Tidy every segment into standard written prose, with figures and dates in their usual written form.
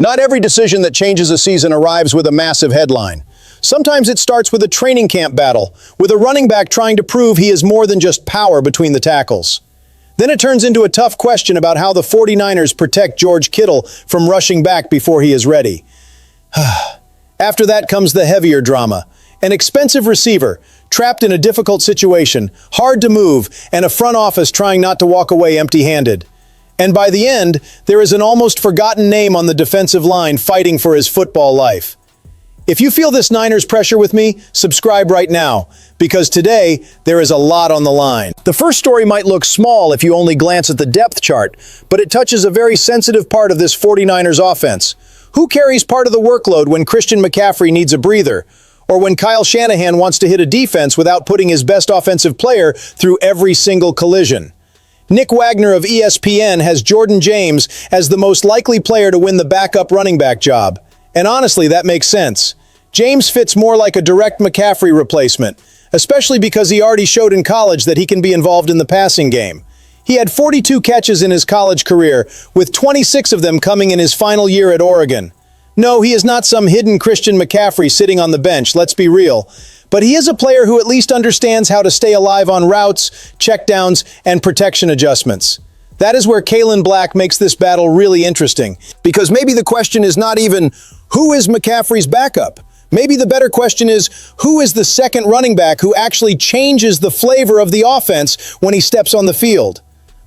Not every decision that changes a season arrives with a massive headline. Sometimes it starts with a training camp battle, with a running back trying to prove he is more than just power between the tackles. Then it turns into a tough question about how the 49ers protect George Kittle from rushing back before he is ready. After that comes the heavier drama. An expensive receiver, trapped in a difficult situation, hard to move, and a front office trying not to walk away empty-handed. And by the end, there is an almost forgotten name on the defensive line fighting for his football life. If you feel this Niners pressure with me, subscribe right now, because today there is a lot on the line. The first story might look small if you only glance at the depth chart, but it touches a very sensitive part of this 49ers offense. Who carries part of the workload when Christian McCaffrey needs a breather, or when Kyle Shanahan wants to hit a defense without putting his best offensive player through every single collision? Nick Wagner of ESPN has Jordan James as the most likely player to win the backup running back job. And honestly, that makes sense. James fits more like a direct McCaffrey replacement, especially because he already showed in college that he can be involved in the passing game. He had 42 catches in his college career, with 26 of them coming in his final year at Oregon. No, he is not some hidden Christian McCaffrey sitting on the bench, let's be real. But he is a player who at least understands how to stay alive on routes, checkdowns, and protection adjustments. That is where Kaelon Black makes this battle really interesting. Because maybe the question is not even, who is McCaffrey's backup? Maybe the better question is, who is the second running back who actually changes the flavor of the offense when he steps on the field?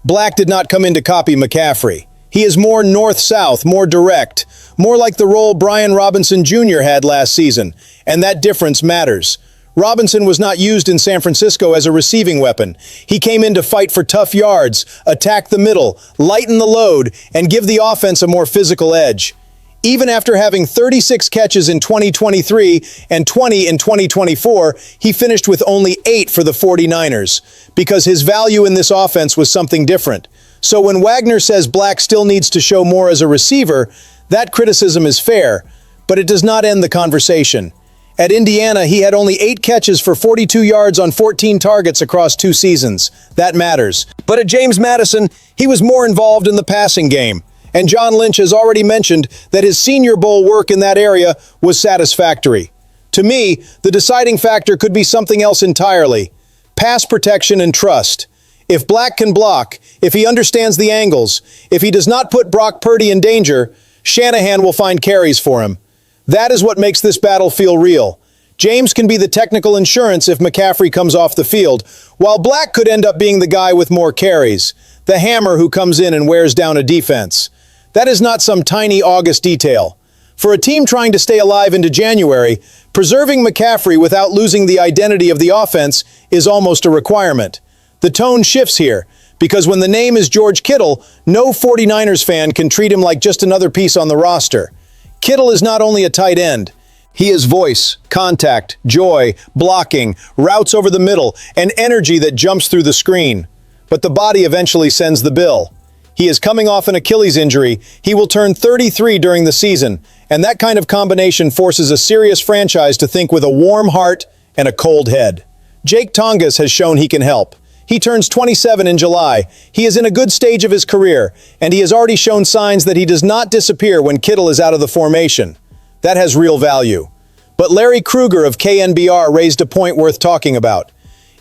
Black did not come in to copy McCaffrey. He is more north-south, more direct, more like the role Brian Robinson Jr. had last season, and that difference matters. Robinson was not used in San Francisco as a receiving weapon. He came in to fight for tough yards, attack the middle, lighten the load, and give the offense a more physical edge. Even after having 36 catches in 2023 and 20 in 2024, he finished with only 8 for the 49ers, because his value in this offense was something different. So when Wagner says Black still needs to show more as a receiver, that criticism is fair, but it does not end the conversation. At Indiana, he had only 8 catches for 42 yards on 14 targets across 2 seasons. That matters. But at James Madison, he was more involved in the passing game. And John Lynch has already mentioned that his Senior Bowl work in that area was satisfactory. To me, the deciding factor could be something else entirely: pass protection and trust. If Black can block, if he understands the angles, if he does not put Brock Purdy in danger, Shanahan will find carries for him. That is what makes this battle feel real. James can be the technical insurance if McCaffrey comes off the field, while Black could end up being the guy with more carries, the hammer who comes in and wears down a defense. That is not some tiny August detail. For a team trying to stay alive into January, preserving McCaffrey without losing the identity of the offense is almost a requirement. The tone shifts here, because when the name is George Kittle, no 49ers fan can treat him like just another piece on the roster. Kittle is not only a tight end. He is voice, contact, joy, blocking, routes over the middle, and energy that jumps through the screen. But the body eventually sends the bill. He is coming off an Achilles injury. He will turn 33 during the season, and that kind of combination forces a serious franchise to think with a warm heart and a cold head. Jake Tongas has shown he can help. He turns 27 in July. He is in a good stage of his career, and he has already shown signs that he does not disappear when Kittle is out of the formation. That has real value. But Larry Krueger of KNBR raised a point worth talking about.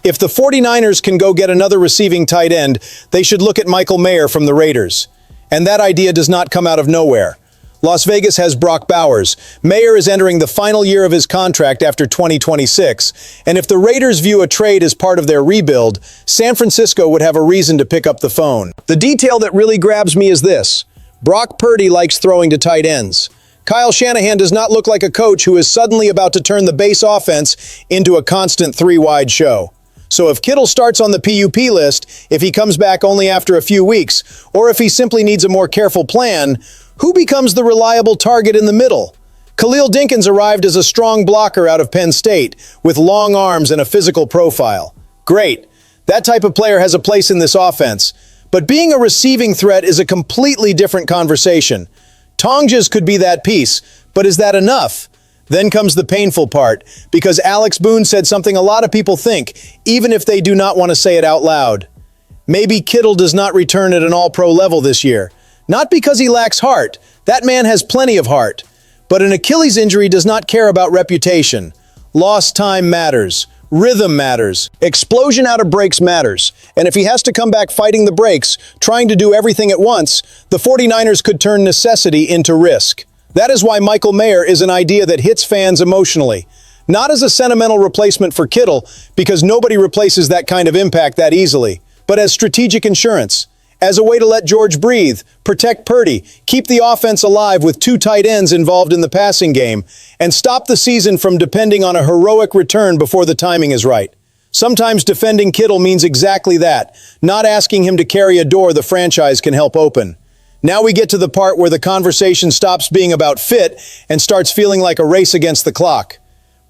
If the 49ers can go get another receiving tight end, they should look at Michael Mayer from the Raiders. And that idea does not come out of nowhere. Las Vegas has Brock Bowers. Mayer is entering the final year of his contract after 2026. And if the Raiders view a trade as part of their rebuild, San Francisco would have a reason to pick up the phone. The detail that really grabs me is this: Brock Purdy likes throwing to tight ends. Kyle Shanahan does not look like a coach who is suddenly about to turn the base offense into a constant 3-wide show. So if Kittle starts on the PUP list, if he comes back only after a few weeks, or if he simply needs a more careful plan, who becomes the reliable target in the middle? Khalil Dinkins arrived as a strong blocker out of Penn State, with long arms and a physical profile. Great. That type of player has a place in this offense. But being a receiving threat is a completely different conversation. Tongas could be that piece, but is that enough? Then comes the painful part, because Alex Boone said something a lot of people think, even if they do not want to say it out loud. Maybe Kittle does not return at an all-pro level this year. Not because he lacks heart, That man has plenty of heart. But an Achilles injury does not care about reputation. Lost time matters. Rhythm matters. Explosion out of breaks matters. And if he has to come back fighting the breaks, trying to do everything at once, the 49ers could turn necessity into risk. That is why Michael Mayer is an idea that hits fans emotionally. Not as a sentimental replacement for Kittle, because nobody replaces that kind of impact that easily, but as strategic insurance. As a way to let George breathe, protect Purdy, keep the offense alive with two tight ends involved in the passing game, and stop the season from depending on a heroic return before the timing is right. Sometimes defending Kittle means exactly that, not asking him to carry a door the franchise can help open. Now we get to the part where the conversation stops being about fit and starts feeling like a race against the clock.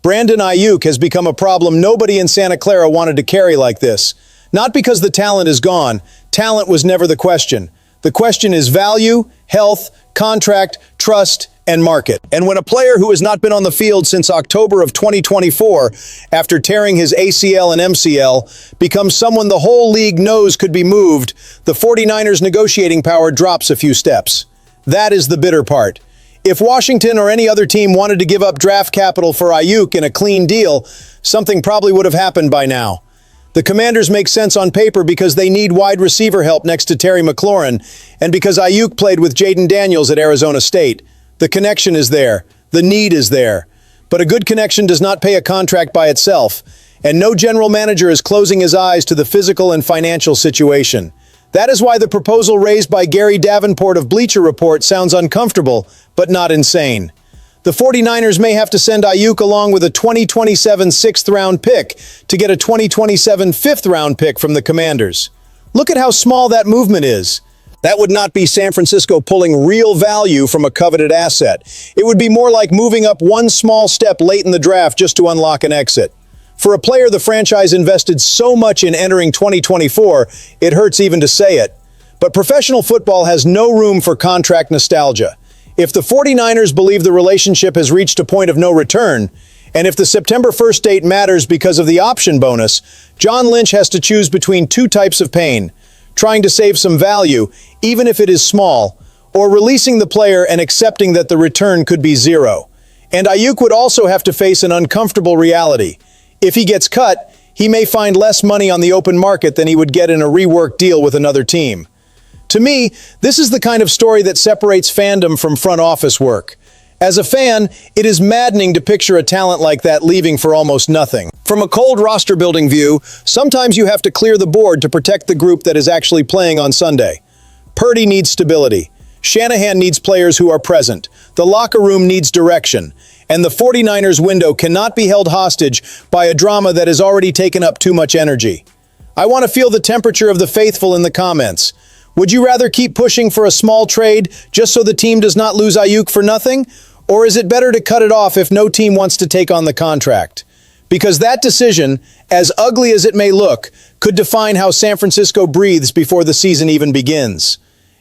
Brandon Aiyuk has become a problem nobody in Santa Clara wanted to carry like this. Not because the talent is gone. Talent was never the question. The question is value, health, contract, trust, and market. And when a player who has not been on the field since October of 2024, after tearing his ACL and MCL, becomes someone the whole league knows could be moved, the 49ers' negotiating power drops a few steps. That is the bitter part. If Washington or any other team wanted to give up draft capital for Aiyuk in a clean deal, something probably would have happened by now. The Commanders make sense on paper because they need wide receiver help next to Terry McLaurin, and because Aiyuk played with Jaden Daniels at Arizona State. The connection is there. The need is there. But a good connection does not pay a contract by itself, and no general manager is closing his eyes to the physical and financial situation. That is why the proposal raised by Gary Davenport of Bleacher Report sounds uncomfortable, but not insane. The 49ers may have to send Aiyuk along with a 2027 sixth-round pick to get a 2027 fifth-round pick from the Commanders. Look at how small that movement is. That would not be San Francisco pulling real value from a coveted asset. It would be more like moving up one small step late in the draft just to unlock an exit. For a player the franchise invested so much in entering 2024, it hurts even to say it. But professional football has no room for contract nostalgia. If the 49ers believe the relationship has reached a point of no return, and if the September 1st date matters because of the option bonus, John Lynch has to choose between two types of pain: trying to save some value, even if it is small, or releasing the player and accepting that the return could be zero. And Aiyuk would also have to face an uncomfortable reality. If he gets cut, he may find less money on the open market than he would get in a reworked deal with another team. To me, this is the kind of story that separates fandom from front office work. As a fan, it is maddening to picture a talent like that leaving for almost nothing. From a cold roster-building view, sometimes you have to clear the board to protect the group that is actually playing on Sunday. Purdy needs stability. Shanahan needs players who are present. The locker room needs direction. And the 49ers window cannot be held hostage by a drama that has already taken up too much energy. I want to feel the temperature of the faithful in the comments. Would you rather keep pushing for a small trade just so the team does not lose Aiyuk for nothing? Or is it better to cut it off if no team wants to take on the contract? Because that decision, as ugly as it may look, could define how San Francisco breathes before the season even begins.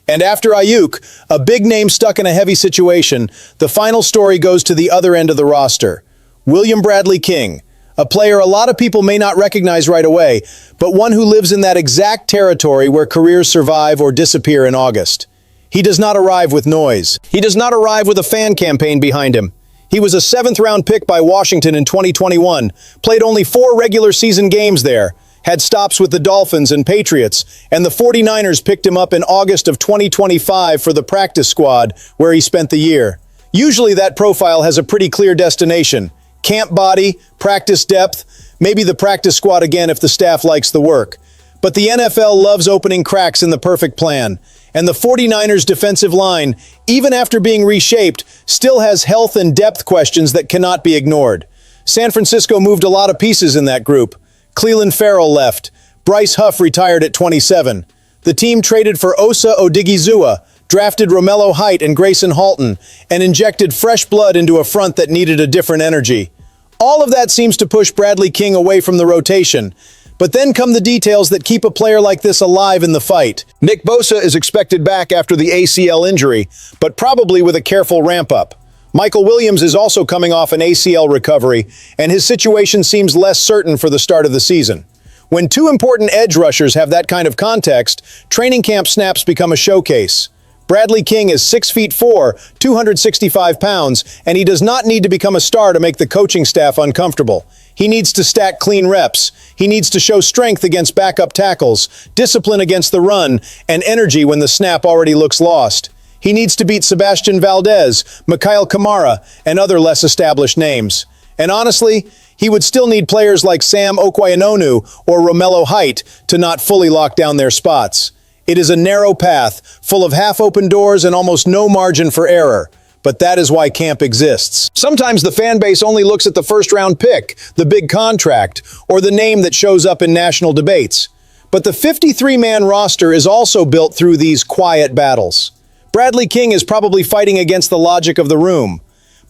And after Aiyuk, a big name stuck in a heavy situation, the final story goes to the other end of the roster. William Bradley King, a player a lot of people may not recognize right away, but one who lives in that exact territory where careers survive or disappear in August. He does not arrive with noise. He does not arrive with a fan campaign behind him. He was a seventh-round pick by Washington in 2021, played only 4 regular season games there, had stops with the Dolphins and Patriots, and the 49ers picked him up in August of 2025 for the practice squad, where he spent the year. Usually that profile has a pretty clear destination: camp body, practice depth, maybe the practice squad again if the staff likes the work. But the NFL loves opening cracks in the perfect plan, and the 49ers defensive line, even after being reshaped, still has health and depth questions that cannot be ignored. San Francisco moved a lot of pieces in that group. Cleveland Farrell left. Bryce Huff retired at 27. The team traded for Osa Odigizua, drafted Romello Height and Grayson Halton, and injected fresh blood into a front that needed a different energy. All of that seems to push Bradley King away from the rotation. But then come the details that keep a player like this alive in the fight. Nick Bosa is expected back after the ACL injury, but probably with a careful ramp-up. Michael Williams is also coming off an ACL recovery, and his situation seems less certain for the start of the season. When two important edge rushers have that kind of context, training camp snaps become a showcase. Bradley King is 6'4", 265 pounds, and he does not need to become a star to make the coaching staff uncomfortable. He needs to stack clean reps. He needs to show strength against backup tackles, discipline against the run, and energy when the snap already looks lost. He needs to beat Sebastian Valdez, Mikhail Kamara, and other less established names. And honestly, he would still need players like Sam Okwayanonu or Romello Height to not fully lock down their spots. It is a narrow path, full of half-open doors and almost no margin for error. But that is why camp exists. Sometimes the fan base only looks at the first-round pick, the big contract, or the name that shows up in national debates. But the 53-man roster is also built through these quiet battles. Bradley King is probably fighting against the logic of the room.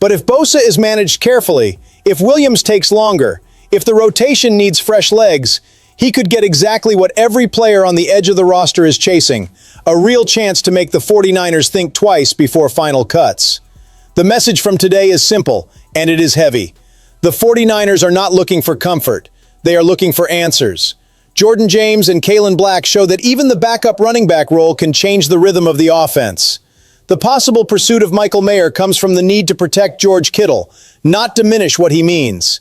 But if Bosa is managed carefully, if Williams takes longer, if the rotation needs fresh legs, he could get exactly what every player on the edge of the roster is chasing, a real chance to make the 49ers think twice before final cuts. The message from today is simple, and it is heavy. The 49ers are not looking for comfort. They are looking for answers. James and Kaelon Black show that even the backup running back role can change the rhythm of the offense. The possible pursuit of Michael Mayer comes from the need to protect George Kittle, not diminish what he means.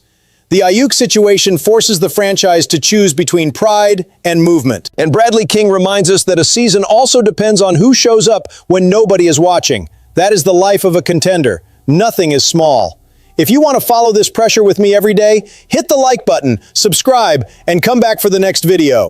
The Aiyuk situation forces the franchise to choose between pride and movement. And Bradley King reminds us that a season also depends on who shows up when nobody is watching. That is the life of a contender. Nothing is small. If you want to follow this pressure with me every day, hit the like button, subscribe, and come back for the next video.